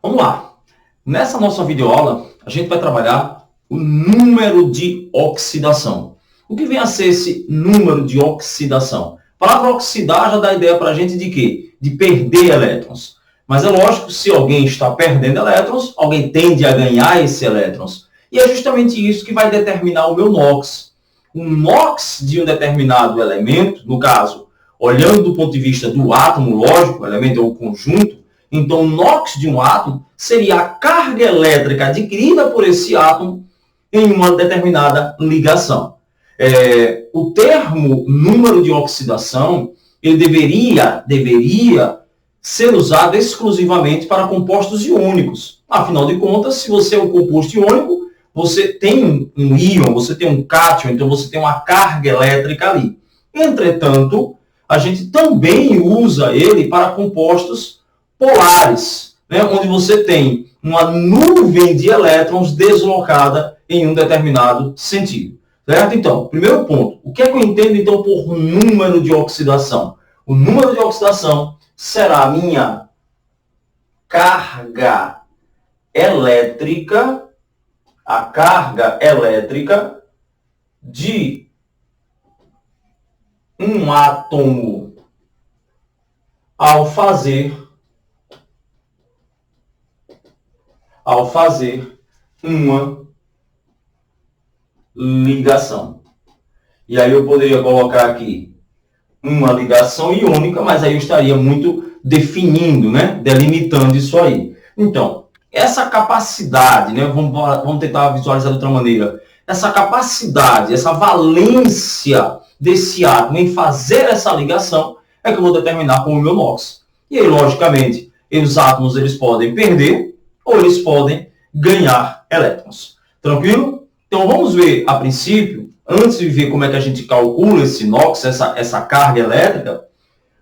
Vamos lá. Nessa nossa videoaula, a gente vai trabalhar o número de oxidação. O que vem a ser esse número de oxidação? A palavra oxidar já dá ideia para a gente de quê? De perder elétrons. Mas é lógico, se alguém está perdendo elétrons, alguém tende a ganhar esses elétrons. E é justamente isso que vai determinar o meu NOx. O NOx de um determinado elemento, no caso, olhando do ponto de vista do átomo, lógico, o elemento é o conjunto, então o NOx de um átomo seria a carga elétrica adquirida por esse átomo em uma determinada ligação. O termo número de oxidação, ele deveria ser usado exclusivamente para compostos iônicos. Afinal de contas, se você é um composto iônico, você tem um íon, você tem um cátion, então você tem uma carga elétrica ali. Entretanto, a gente também usa ele para compostos polares, né, onde você tem uma nuvem de elétrons deslocada em um determinado sentido. Certo? Então, primeiro ponto, o que é que eu entendo então por número de oxidação? O número de oxidação será a minha carga elétrica, a carga elétrica de um átomo ao fazer uma ligação. E aí eu poderia colocar aqui uma ligação iônica, mas aí eu estaria muito definindo, né? Delimitando isso aí. Então, essa capacidade, né? Vamos tentar visualizar de outra maneira. Essa capacidade, essa valência desse átomo em fazer essa ligação é que eu vou determinar como o meu NOx. E aí, logicamente, os átomos eles podem perder ou eles podem ganhar elétrons. Tranquilo? Então, vamos ver, a princípio, antes de ver como é que a gente calcula esse NOx, essa carga elétrica,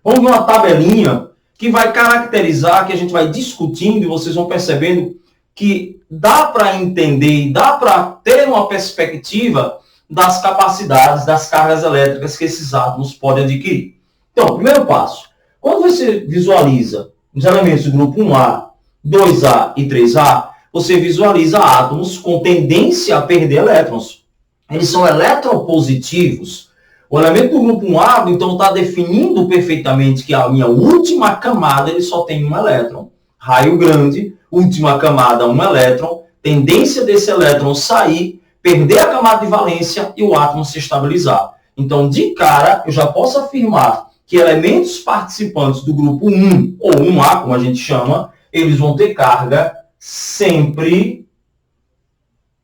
vamos ver uma tabelinha que vai caracterizar, que a gente vai discutindo e vocês vão percebendo que dá para entender e dá para ter uma perspectiva das capacidades, das cargas elétricas que esses átomos podem adquirir. Então, primeiro passo, quando você visualiza os elementos do grupo 1A, 2A e 3A, você visualiza átomos com tendência a perder elétrons. Eles são eletropositivos. O elemento do grupo 1A, então, está definindo perfeitamente que a minha última camada ele só tem um elétron. Raio grande, última camada, um elétron. Tendência desse elétron sair, perder a camada de valência e o átomo se estabilizar. Então, de cara, eu já posso afirmar que elementos participantes do grupo 1, ou 1A, como a gente chama, eles vão ter carga sempre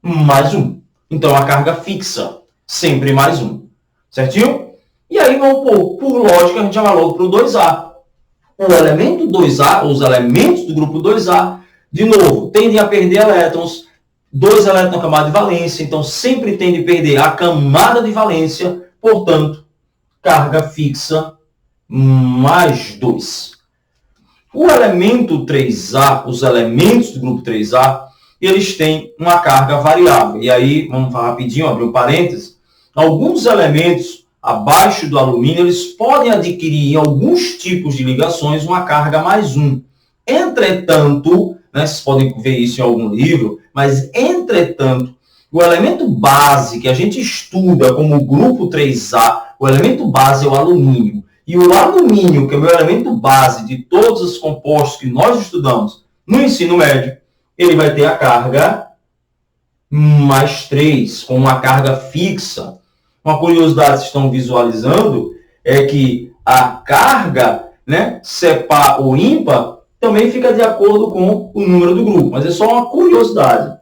mais um. Então, a carga fixa, sempre mais um. Certinho? E aí, vamos por lógica, a gente já vai logo para o 2A. O elemento 2A, os elementos do grupo 2A, de novo, tendem a perder elétrons, 2 elétrons na camada de valência, então sempre tende a perder a camada de valência, portanto, carga fixa mais 2. O elemento 3A, os elementos do grupo 3A, eles têm uma carga variável. E aí, vamos falar rapidinho, abrir um parênteses. Alguns elementos abaixo do alumínio, eles podem adquirir em alguns tipos de ligações uma carga mais 1. Entretanto, né, vocês podem ver isso em algum livro, mas entretanto, o elemento base que a gente estuda como o grupo 3A, o elemento base é o alumínio. E o alumínio, que é o meu elemento base de todos os compostos que nós estudamos no ensino médio, ele vai ter a carga mais 3, com uma carga fixa. Uma curiosidade que vocês estão visualizando é que a carga, né, se par ou ímpar, também fica de acordo com o número do grupo. Mas é só uma curiosidade.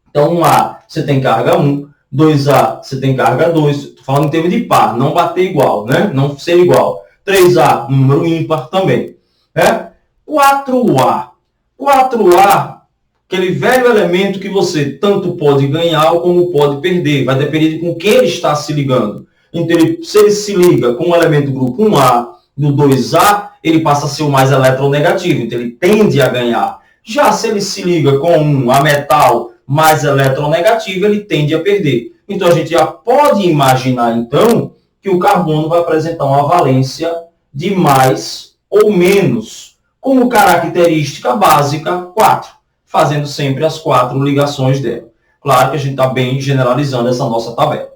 Então, 1A, você tem carga 1. 2A, você tem carga 2. Estou falando em termos de par, não bater igual, né? Não ser igual. 3A, número ímpar também. 4A. 4A, aquele velho elemento que você tanto pode ganhar como pode perder. Vai depender de com quem ele está se ligando. Então, se ele se liga com o elemento do grupo 1A, do 2A, ele passa a ser o mais eletronegativo. Então, ele tende a ganhar. Já se ele se liga com um ametal mais eletronegativo, ele tende a perder. Então, a gente já pode imaginar, então, que o carbono vai apresentar uma valência de mais ou menos, como característica básica 4. fazendo sempre as 4 ligações dela. Claro que a gente está bem generalizando essa nossa tabela.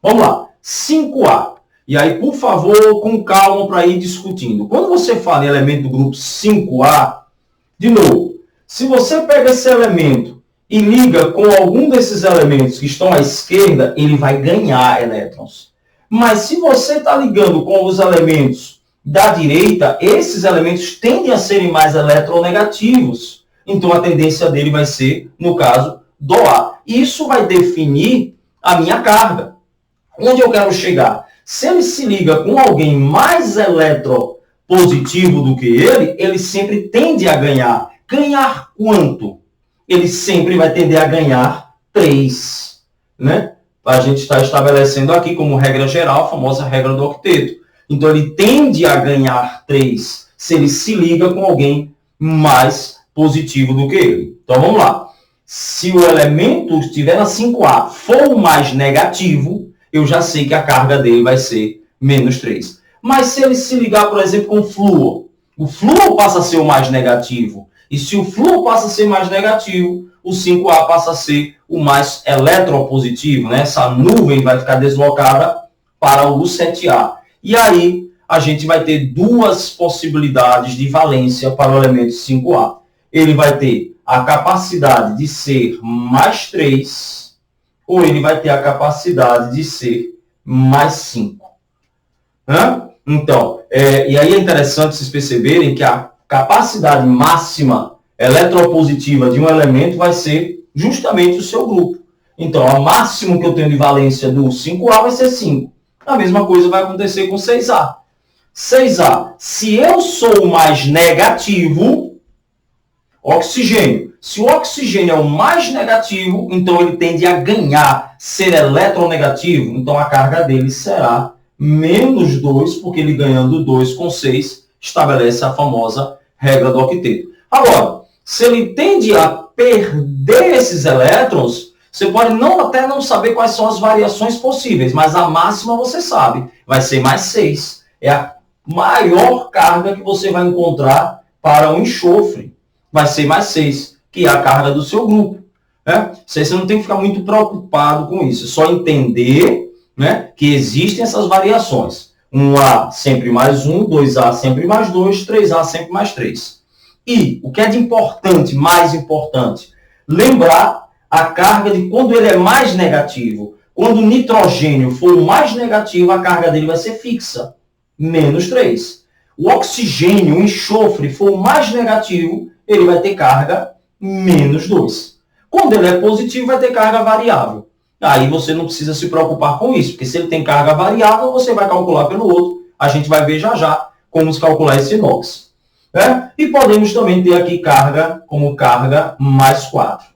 Vamos lá, 5A. E aí, por favor, com calma para ir discutindo. Quando você fala em elemento do grupo 5A, de novo, se você pega esse elemento e liga com algum desses elementos que estão à esquerda, ele vai ganhar elétrons. Mas se você está ligando com os elementos da direita, esses elementos tendem a serem mais eletronegativos. Então, a tendência dele vai ser, no caso, doar. Isso vai definir a minha carga. Onde eu quero chegar? Se ele se liga com alguém mais eletropositivo do que ele sempre tende a ganhar. Ganhar quanto? Ele sempre vai tender a ganhar 3. Né? A gente está estabelecendo aqui como regra geral a famosa regra do octeto. Então, ele tende a ganhar 3 se ele se liga com alguém mais positivo do que ele. Então, vamos lá. Se o elemento estiver na 5A for o mais negativo, eu já sei que a carga dele vai ser menos 3. Mas se ele se ligar, por exemplo, com flúor, o flúor passa a ser o mais negativo. E se o flúor passa a ser mais negativo, o 5A passa a ser o mais eletropositivo. Né? Essa nuvem vai ficar deslocada para o 7A. E aí, a gente vai ter 2 possibilidades de valência para o elemento 5A. Ele vai ter a capacidade de ser mais 3, ou ele vai ter a capacidade de ser mais 5. Então, e aí é interessante vocês perceberem que a capacidade máxima eletropositiva de um elemento vai ser justamente o seu grupo. Então, o máximo que eu tenho de valência do 5A vai ser 5. A mesma coisa vai acontecer com 6A. 6A, se eu sou o mais negativo, oxigênio. Se o oxigênio é o mais negativo, então ele tende a ganhar, ser eletronegativo. Então a carga dele será menos 2, porque ele ganhando 2 com 6, estabelece a famosa regra do octeto. Agora, se ele tende a perder esses elétrons, você pode até não saber quais são as variações possíveis, mas a máxima você sabe, vai ser mais 6. É a maior carga que você vai encontrar para o enxofre. Vai ser mais 6, que é a carga do seu grupo. Né? Você não tem que ficar muito preocupado com isso. É só entender, né, que existem essas variações. 1A sempre mais 1, 2A sempre mais 2, 3A sempre mais 3. E o que é de importante, mais importante, lembrar a carga de quando ele é mais negativo. Quando o nitrogênio for o mais negativo, a carga dele vai ser fixa, menos 3. O oxigênio, o enxofre, for o mais negativo, ele vai ter carga menos 2. Quando ele é positivo, vai ter carga variável. Aí você não precisa se preocupar com isso, porque se ele tem carga variável, você vai calcular pelo outro. A gente vai ver já já como calcular esse NOx. Né? E podemos também ter aqui carga como carga mais 4.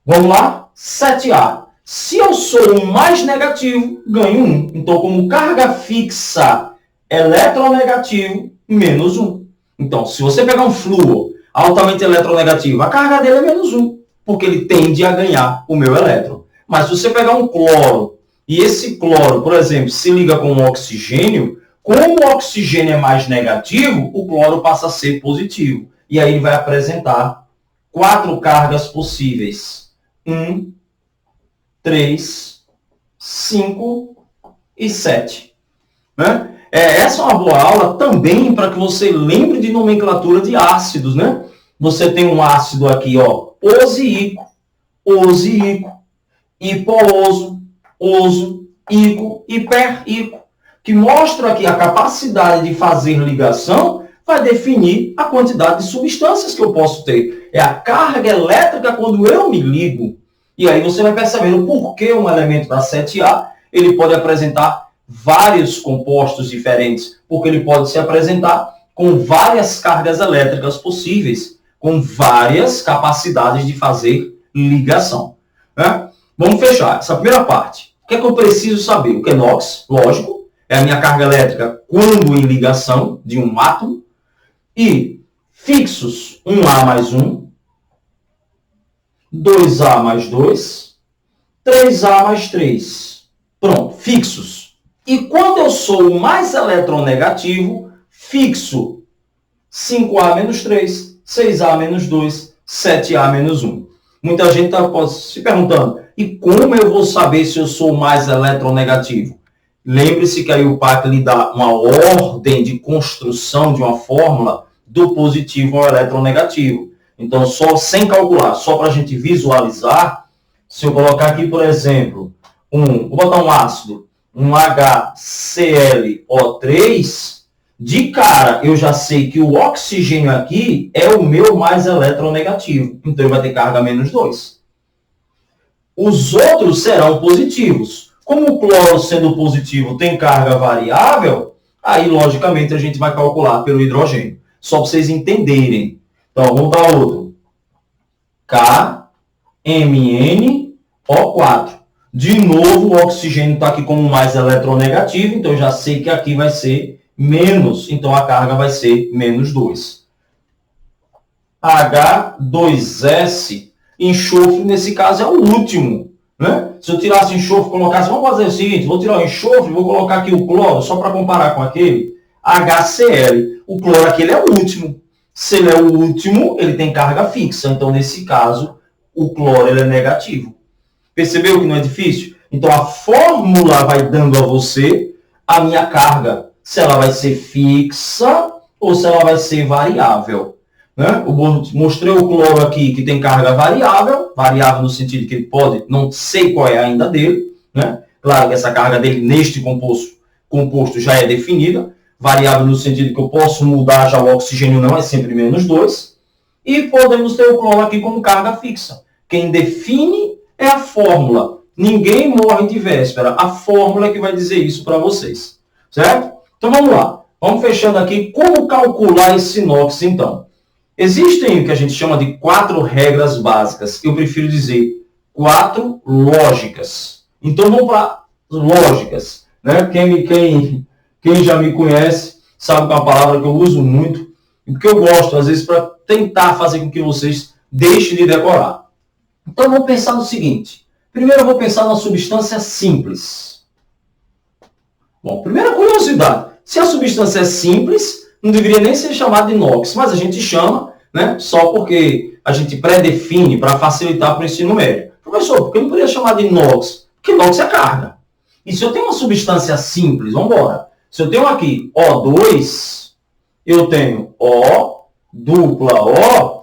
Vamos lá? 7A. Se eu sou o mais negativo, ganho 1. Então, como carga fixa eletronegativo, menos 1. Então, se você pegar um flúor altamente eletronegativo, a carga dele é menos 1, porque ele tende a ganhar o meu elétron. Mas se você pegar um cloro, e esse cloro, por exemplo, se liga com um oxigênio, como o oxigênio é mais negativo, o cloro passa a ser positivo. E aí ele vai apresentar 4 cargas possíveis. 1, 3, 5 e 7. Né? Essa é uma boa aula também para que você lembre de nomenclatura de ácidos. Né? Você tem um ácido aqui, ó, osíico, hipooso, oso, ico, hiperico, que mostra que a capacidade de fazer ligação vai definir a quantidade de substâncias que eu posso ter. É a carga elétrica quando eu me ligo. E aí você vai percebendo por que um elemento da 7A ele pode apresentar vários compostos diferentes, porque ele pode se apresentar com várias cargas elétricas possíveis, com várias capacidades de fazer ligação. Né? Vamos fechar essa primeira parte. O que é que eu preciso saber? O que é NOx, lógico, é a minha carga elétrica quando em ligação de um átomo. E fixos, 1A mais 1, 2A mais 2, 3A mais 3. Pronto, fixos. E quando eu sou o mais eletronegativo, fixo 5A menos 3, 6A menos 2, 7A menos 1. Muita gente está se perguntando, e como eu vou saber se eu sou mais eletronegativo? Lembre-se que aí o PAC lhe dá uma ordem de construção de uma fórmula do positivo ao eletronegativo. Então, só sem calcular, só para a gente visualizar, se eu colocar aqui, por exemplo, vou botar um ácido, um HClO3, de cara eu já sei que o oxigênio aqui é o meu mais eletronegativo. Então, ele vai ter carga menos 2. Os outros serão positivos. Como o cloro, sendo positivo, tem carga variável, aí, logicamente, a gente vai calcular pelo hidrogênio. Só para vocês entenderem. Então, vamos dar outro. KMnO4. De novo, o oxigênio está aqui como mais eletronegativo, então eu já sei que aqui vai ser menos, então a carga vai ser menos 2. H2S, enxofre, nesse caso, é o último. Né? Se eu tirasse enxofre e colocasse, vamos fazer o seguinte, vou tirar o enxofre, vou colocar aqui o cloro, só para comparar com aquele, HCl. O cloro aqui ele é o último. Se ele é o último, ele tem carga fixa. Então, nesse caso, o cloro ele é negativo. Percebeu que não é difícil? Então, a fórmula vai dando a você a minha carga. Se ela vai ser fixa ou se ela vai ser variável. Né? Eu mostrei o cloro aqui que tem carga variável. Variável no sentido que ele pode, não sei qual é ainda dele. Né? Claro que essa carga dele neste composto já é definida. Variável no sentido que eu posso mudar, já o oxigênio não é sempre menos 2. E podemos ter o cloro aqui como carga fixa. Quem define é a fórmula. Ninguém morre de véspera. A fórmula é que vai dizer isso para vocês. Certo? Então vamos lá. Vamos fechando aqui. Como calcular esse NOx, então? Existem o que a gente chama de 4 regras básicas. Eu prefiro dizer 4 lógicas. Então vamos para lógicas. Né? Quem já me conhece sabe que é uma palavra que eu uso muito e que eu gosto, às vezes, para tentar fazer com que vocês deixem de decorar. Então, vamos pensar no seguinte. Primeiro, eu vou pensar na substância simples. Bom, primeira curiosidade. Se a substância é simples, não deveria nem ser chamada de NOx, mas a gente chama, né, só porque a gente pré-define para facilitar para o ensino médio. Professor, por que eu não poderia chamar de NOx? Porque NOx é carga. E se eu tenho uma substância simples, vamos embora. Se eu tenho aqui O2, eu tenho O, dupla O,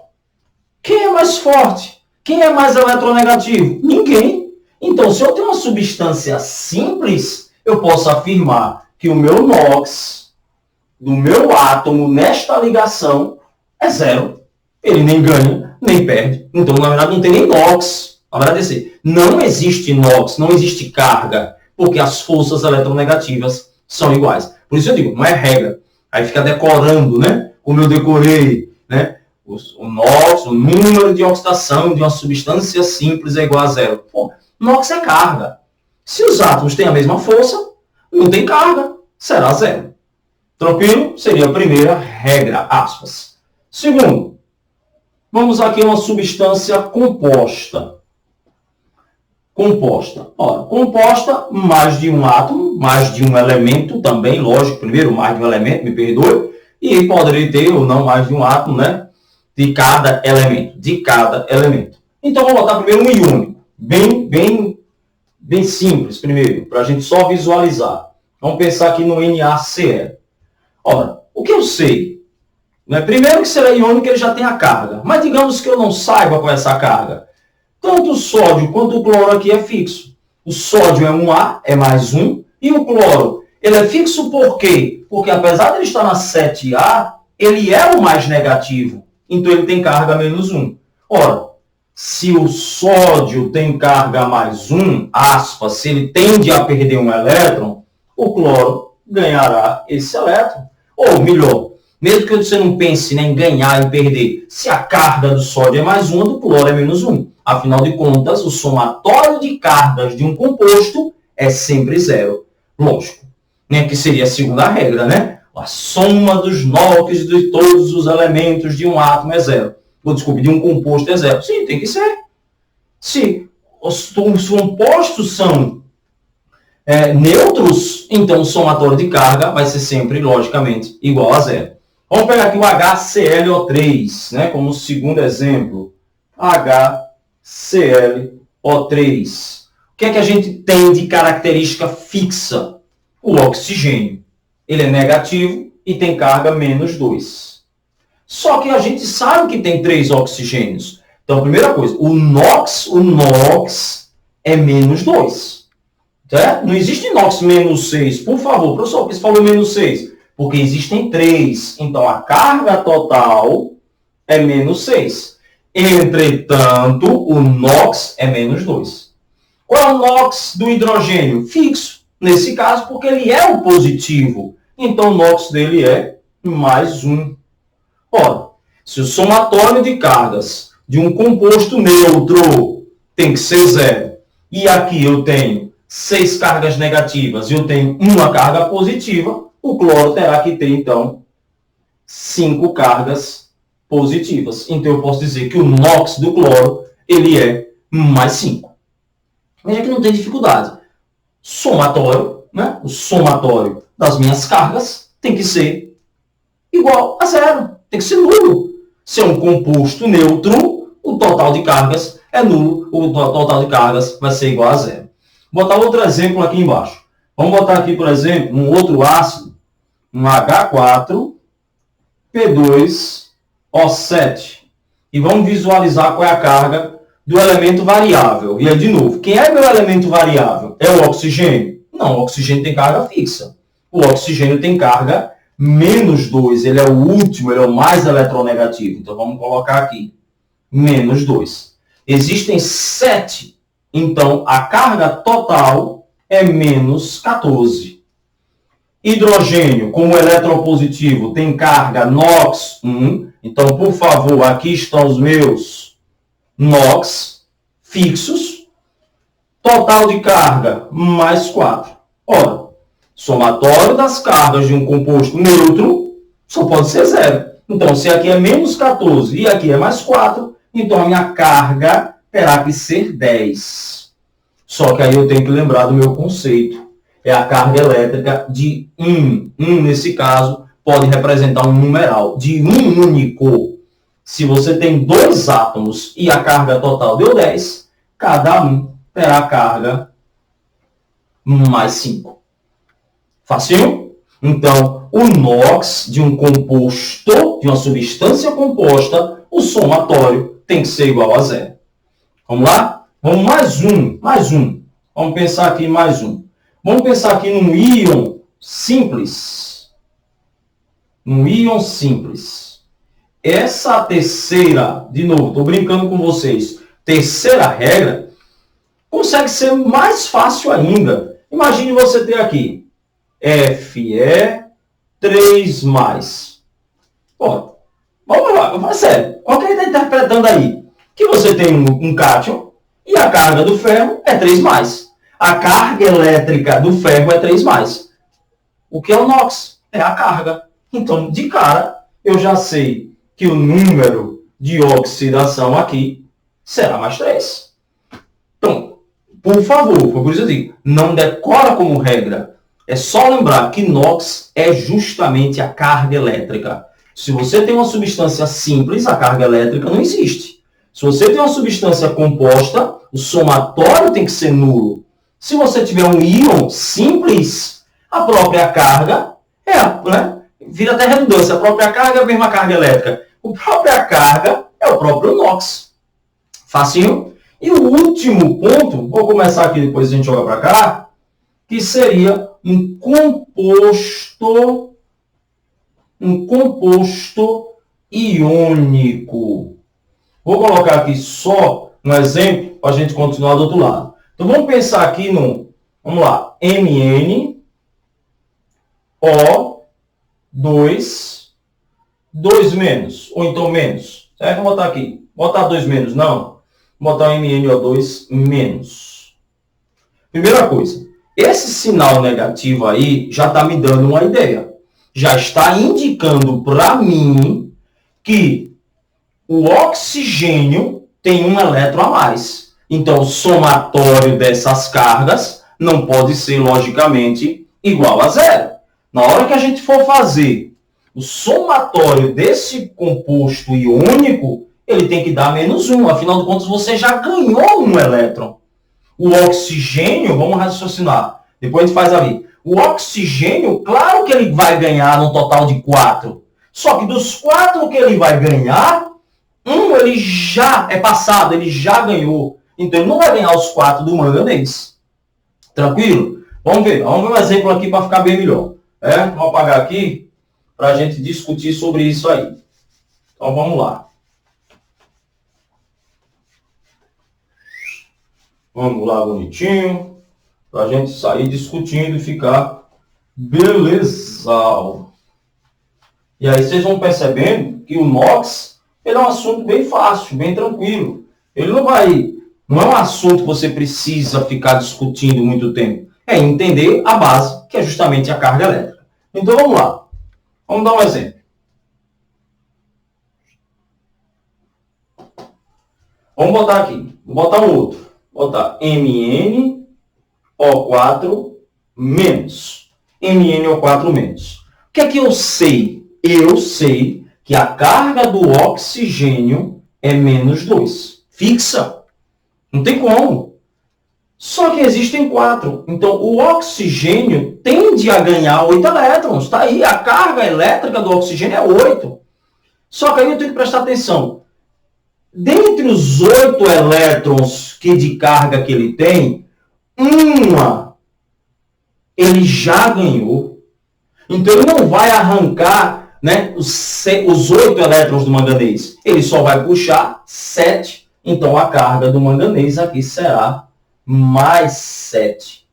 quem é mais forte? Quem é mais eletronegativo? Ninguém. Então, se eu tenho uma substância simples, eu posso afirmar que o meu NOx do meu átomo nesta ligação é zero. Ele nem ganha, nem perde. Então, na verdade, não tem nem NOx. Na verdade, é assim, não existe NOx, não existe carga, porque as forças eletronegativas são iguais. Por isso eu digo, não é regra. Aí fica decorando, né? Como eu decorei, né? O NOx, o número de oxidação de uma substância simples é igual a zero. Pô, NOx é carga. Se os átomos têm a mesma força, não tem carga, será zero. Tranquilo? Seria a primeira regra, aspas. Segundo, vamos aqui a uma substância composta. Ora, composta, mais de um átomo, mais de um elemento também, lógico, primeiro mais de um elemento, me perdoe, e poderia ter ou não mais de um átomo, né? De cada elemento. Então, vamos botar primeiro um iônico, bem simples primeiro, para a gente só visualizar. Vamos pensar aqui no NaCl. Ora, o que eu sei? Né? Primeiro que se ele é iônico, ele já tem a carga, mas digamos que eu não saiba qual é essa carga. Tanto o sódio quanto o cloro aqui é fixo. O sódio é 1A, é mais 1. E o cloro, ele é fixo por quê? Porque apesar de ele estar na 7A, ele é o mais negativo. Então ele tem carga menos 1. Ora, se o sódio tem carga mais 1, aspas, se ele tende a perder um elétron, o cloro ganhará esse elétron. Ou melhor, mesmo que você não pense nem em ganhar e perder, se a carga do sódio é mais 1, a do cloro é menos 1. Afinal de contas, o somatório de cargas de um composto é sempre zero. Lógico, né? Que seria a segunda regra, né? A soma dos NOx de todos os elementos de um átomo é zero. Ou, desculpe, de um composto é zero. Sim, tem que ser. Se os compostos são neutros, então o somatório de carga vai ser sempre, logicamente, igual a zero. Vamos pegar aqui o HClO3, né, como segundo exemplo. HClO3. O que é que a gente tem de característica fixa? O oxigênio. Ele é negativo e tem carga menos 2. Só que a gente sabe que tem 3 oxigênios. Então, primeira coisa, o NOx é menos 2. Certo? Não existe NOx menos 6. Por favor, professor, por que você falou menos 6? Porque existem 3. Então, a carga total é menos 6. Entretanto, o NOx é menos 2. Qual é o NOx do hidrogênio? Fixo. Nesse caso, porque ele é o positivo. Então, o NOx dele é mais 1. Ora, se o somatório de cargas de um composto neutro tem que ser 0, e aqui eu tenho 6 cargas negativas e eu tenho uma carga positiva, o cloro terá que ter, então, 5 cargas positivas. Então, eu posso dizer que o NOx do cloro, ele é mais 5. Veja que não tem dificuldade. Somatório, né? O somatório das minhas cargas tem que ser igual a 0. Tem que ser nulo. Se é um composto neutro, o total de cargas é nulo. O total de cargas vai ser igual a 0. Vou botar outro exemplo aqui embaixo. Vamos botar aqui, por exemplo, um outro ácido, um H4P2O7. E vamos visualizar qual é a carga do elemento variável. E aí, de novo, quem é meu elemento variável? É o oxigênio? Não, o oxigênio tem carga fixa. O oxigênio tem carga menos 2. Ele é o último, ele é o mais eletronegativo. Então, vamos colocar aqui, menos 2. Existem 7. Então, a carga total é menos 14. Hidrogênio, como eletropositivo, tem carga NOx 1. Então, por favor, aqui estão os meus NOx fixos. Total de carga, mais 4. Ora, somatório das cargas de um composto neutro só pode ser 0. Então, se aqui é menos 14 e aqui é mais 4, então a minha carga terá que ser 10. Só que aí eu tenho que lembrar do meu conceito. É a carga elétrica de 1. 1, nesse caso, pode representar um numeral de um único. Se você tem 2 átomos e a carga total deu 10, cada um terá carga mais 5. Facinho? Então, o NOx de um composto, de uma substância composta, o somatório tem que ser igual a 0. Vamos lá? Vamos mais um. Vamos pensar aqui mais um. Vamos pensar aqui num íon simples. Essa terceira, de novo, estou brincando com vocês, terceira regra, consegue ser mais fácil ainda. Imagine você ter aqui Fe3+. Ó, vamos lá, vai sério. Olha o que ele está interpretando aí. Que você tem um cátion e a carga do ferro é 3+. A carga elétrica do ferro é 3+. O que é o NOx? É a carga. Então, de cara, eu já sei que o número de oxidação aqui será mais 3. Então, por favor, por isso eu digo, não decora como regra. É só lembrar que NOx é justamente a carga elétrica. Se você tem uma substância simples, a carga elétrica não existe. Se você tem uma substância composta, o somatório tem que ser nulo. Se você tiver um íon simples, a própria carga vira até redundância. A própria carga é a mesma carga elétrica. A própria carga é o próprio NOx. Facinho? E o último ponto, vou começar aqui, depois a gente joga para cá, que seria um composto iônico. Vou colocar aqui só um exemplo para a gente continuar do outro lado. Então, vamos pensar aqui no, vamos lá, MnO2, 2 menos, ou então menos. Certo? Vou botar aqui. Botar 2 menos, não. Vou botar MnO2 menos. Primeira coisa, esse sinal negativo aí já está me dando uma ideia. Já está indicando para mim que o oxigênio tem um elétron a mais. Então, o somatório dessas cargas não pode ser, logicamente, igual a 0. Na hora que a gente for fazer o somatório desse composto iônico, ele tem que dar -1. Afinal de contas, você já ganhou um elétron. O oxigênio, vamos raciocinar. Depois a gente faz ali. O oxigênio, claro que ele vai ganhar no total de 4. Só que dos 4 que ele vai ganhar, ele já é passado, ele já ganhou. Então, ele não vai ganhar os 4 do manganês. Tranquilo? Vamos ver um exemplo aqui para ficar bem melhor. Vou apagar aqui para a gente discutir sobre isso aí. Então, vamos lá. Vamos lá, bonitinho. Para a gente sair discutindo e ficar belezal. E aí vocês vão percebendo que o NOx, ele é um assunto bem fácil, bem tranquilo. Ele não é um assunto que você precisa ficar discutindo muito tempo. É entender a base, que é justamente a carga elétrica. Então vamos lá. Vamos dar um exemplo. Vamos botar aqui. Vou botar um outro. Vou botar MnO4 menos. MnO4 menos. O que é que eu sei? Eu sei que a carga do oxigênio é -2. Fixa. Não tem como. Só que existem 4. Então, o oxigênio tende a ganhar 8 elétrons. Está aí. A carga elétrica do oxigênio é 8. Só que aí eu tenho que prestar atenção. Dentre os 8 elétrons de carga que ele tem, ele já ganhou. Então, ele não vai arrancar, né, os 8 elétrons do manganês. Ele só vai puxar 7. Então, a carga do manganês aqui será +7.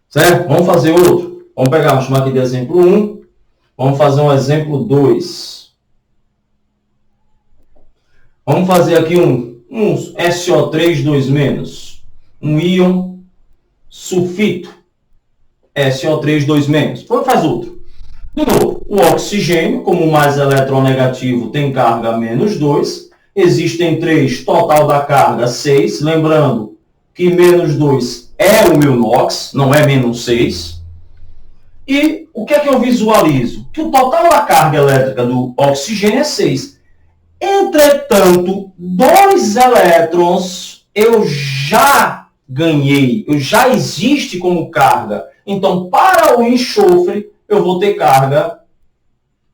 Certo? Vamos fazer outro. Vamos chamar aqui de exemplo 1. Vamos fazer um exemplo 2. Vamos fazer aqui um SO3 2-. Um íon sulfito. SO3 2-. Vamos fazer outro. De novo, o oxigênio, como mais eletronegativo, tem carga -2. Existem 3, total da carga 6. Lembrando que -2 é o meu NOx, não é -6. E o que é que eu visualizo? Que o total da carga elétrica do oxigênio é 6. Entretanto, 2 elétrons eu já ganhei, já existe como carga. Então, para o enxofre, eu vou ter carga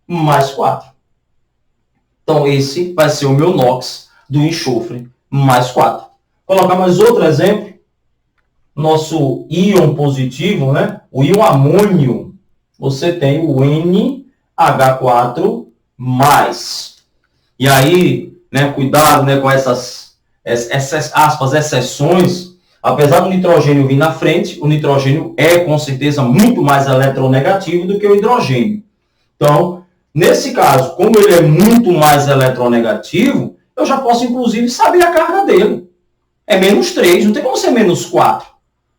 +4. Então, esse vai ser o meu NOx do enxofre +4. Vou colocar mais outro exemplo. Nosso íon positivo, né? O íon amônio. Você tem o NH4+. E aí, né, cuidado, né, com essas aspas, exceções. Apesar do nitrogênio vir na frente, o nitrogênio é, com certeza, muito mais eletronegativo do que o hidrogênio. Então, nesse caso, como ele é muito mais eletronegativo, eu já posso, inclusive, saber a carga dele. É -3, não tem como ser -4.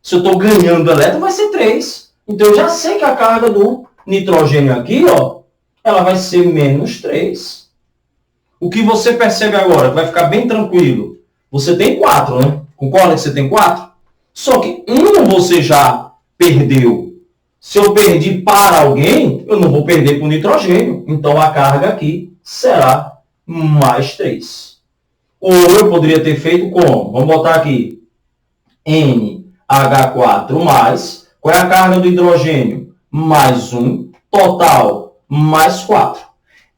Se eu estou ganhando elétron, vai ser 3. Então, eu já sei que a carga do nitrogênio aqui, ó, ela vai ser -3. O que você percebe agora, que vai ficar bem tranquilo, você tem 4, né? Concorda que você tem 4? Só que você já perdeu. Se eu perdi para alguém, eu não vou perder para o nitrogênio. Então, a carga aqui será +3. Ou eu poderia ter feito como? Vamos botar aqui. NH4+. Qual é a carga do hidrogênio? +1. Total, +4.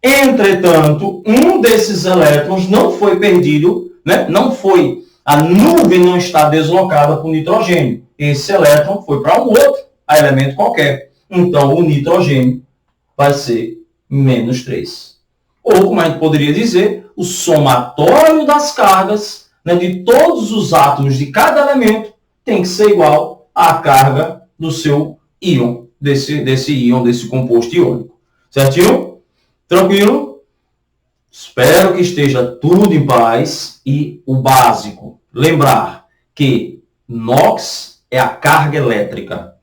Entretanto, um desses elétrons não foi perdido, né? A nuvem não está deslocada para o nitrogênio. Esse elétron foi para um outro elemento qualquer. Então, o nitrogênio vai ser -3. Ou, como a gente poderia dizer, o somatório das cargas, né, de todos os átomos de cada elemento tem que ser igual à carga do seu íon, desse composto iônico. Certinho? Tranquilo? Espero que esteja tudo em paz. E o básico, lembrar que NOx é a carga elétrica.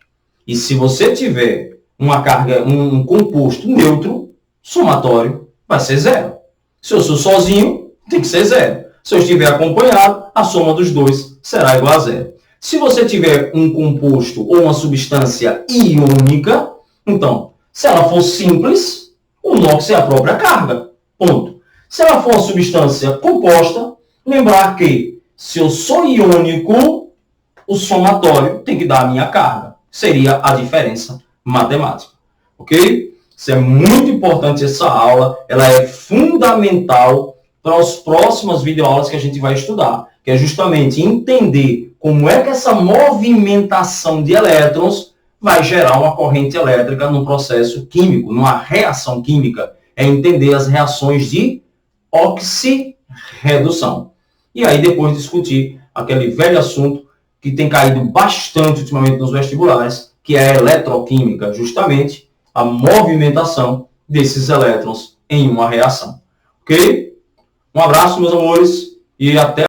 E se você tiver um composto neutro, somatório vai ser 0. Se eu sou sozinho, tem que ser 0. Se eu estiver acompanhado, a soma dos dois será igual a 0. Se você tiver um composto ou uma substância iônica, então, Se ela for simples, o NOx é a própria carga. Ponto. Se ela for uma substância composta, lembrar que se eu sou iônico, o somatório tem que dar a minha carga. Seria a diferença matemática. Ok? Isso é muito importante, essa aula. Ela é fundamental para as próximas videoaulas que a gente vai estudar, que é justamente entender como é que essa movimentação de elétrons vai gerar uma corrente elétrica num processo químico, numa reação química. É entender as reações de oxirredução. E aí depois discutir aquele velho assunto que tem caído bastante ultimamente nos vestibulares, que é a eletroquímica, justamente a movimentação desses elétrons em uma reação. Ok? Um abraço, meus amores, e até